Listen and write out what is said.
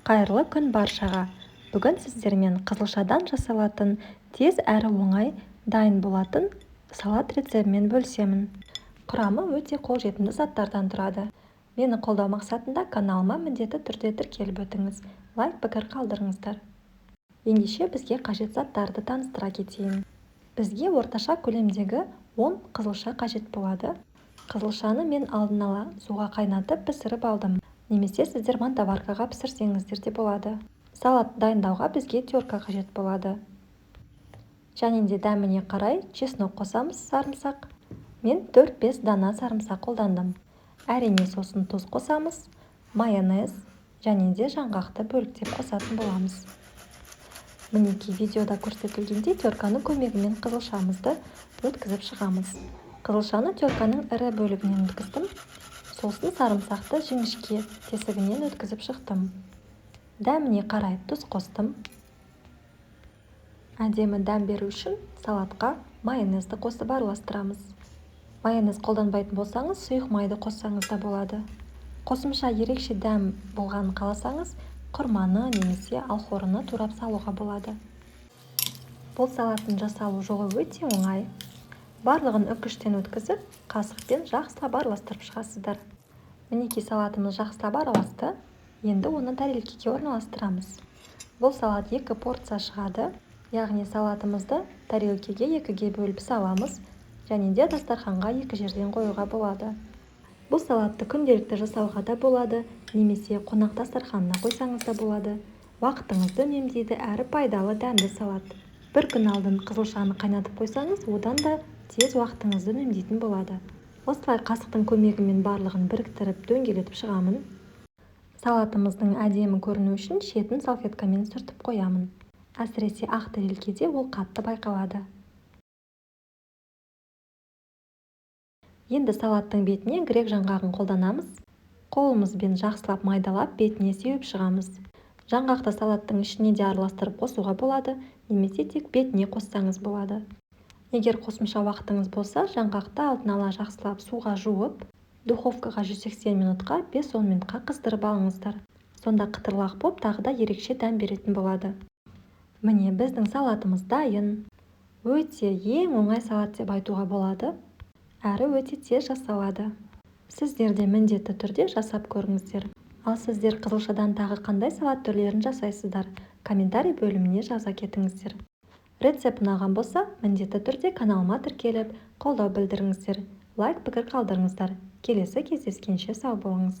Қайырлы күн баршаға. Бүгін сіздермен қызылшадан жасалатын тез әрі оңай дайын болатын салат рецептімен бөлісемін. Құрамы өте қолжетімді заттардан тұрады. Мені қолдау мақсатында каналыма міндетті түрде тіркеліп өтіңіз. Лайк, пікір қалдырыңыздар. Ендеше бізге қажет заттарды таныстыра кетейін. Бізге орташа көлемдегі 10 қызылша қажет болады. Қызылшаны мен алдын ала суға қайнатып пісіріп алдым. Немесе сіздер мантаваркаға пісірсеңіздер де болады. Салат дайындауға бізге терка қажет болады. Және де дәміне қарай чеснок қосамыз, сарымсақ. Мен 4-5 дана сарымсақ қолдандым. Әрине сосын тұз қосамыз, майонез және де жаңғақты бөліктеп қосатын боламыз. Мінекей видеода көрсетілгендей терканың көмегімен қызылшамызды өткізіп шығамыз. Қызылшаны терканың ірі бөлігінен өткіздім. Сосын сарымсақты жіңішке тесігінен өткізіп шықтым. Дәміне қарай тұз қостым. Әдемі дәм беру үшін салатқа майонезді қосып араластырамыз. Майонез қолданбайтын болсаңыз, сұйық майды қоссаңыз да болады. Қосымша ерекше дәм болғанын қаласаңыз, құрманы немесе алхорыны турап салуға болады. Бұл салаттың жасалу жолы өте оңай. Барлығын үккіштен өткізіп, қасықпен жақсылап араластырып шығасыздар. Мінекей салатымыз жақсылап араласты. Енді оны тарелкеге орналастырамыз. Бұл салат 2 порция шығады. Яғни салатымызды тарелкеге 2-ге бөліп саламыз. Және де дастарханға 2 жерден қоюға болады. Бұл салатты күнделікті жасауға да болады, немесе қонақ дастарханына қойсаңыз да болады. Уақытыңызды үнемдейді әрі пайдалы дәмді салат. Бір күн алдын қызылшаны қайнатып қойсаңыз, одан да тез уақытыңызды үнемдейтін болады. Осылай қасықтың көмегімен барлығын біріктіріп дөңгелетіп шығамын. Салатымыздың әдемі көріну үшін шетін салфеткамен сүртіп қоямын. Әсіресе ақ тарелкеде ол қатты байқалады. Енді салаттың бетіне грек жаңғағын қолданамыз. Қолымызбен жақсылап майдалап бетіне сеуіп шығамыз. Жаңғақты салаттың ішіне де араластырып қосуға болады, немесе тек бетіне қоссаңыз болады. Егер қосымша уақытыңыз болса, жаңғақты алдын ала жақсылап суға жуып, духовкаға 180 минутқа 5-10 минутқа қыздырып алыңыздар. Сонда қытырлақ боп, тағы да ерекше дәм беретін болады. Міне біздің салатымыз дайын. Өте ең оңай салат деп айтуға болады. Әрі өте тез жасалады. Сіздер де міндетті түрде жасап көріңіздер. Ал сіздер қызылшадан тағы қандай салат түрлерін жасайсыздар? Комментарий бөліміне жаза кетіңіздер. Рецепт ұнаған болса, міндетті түрде каналыма тіркеліп, қолдау білдіріңіздер. Лайк, пікір қалдырыңыздар. Келесі кездескенше сау болыңыз.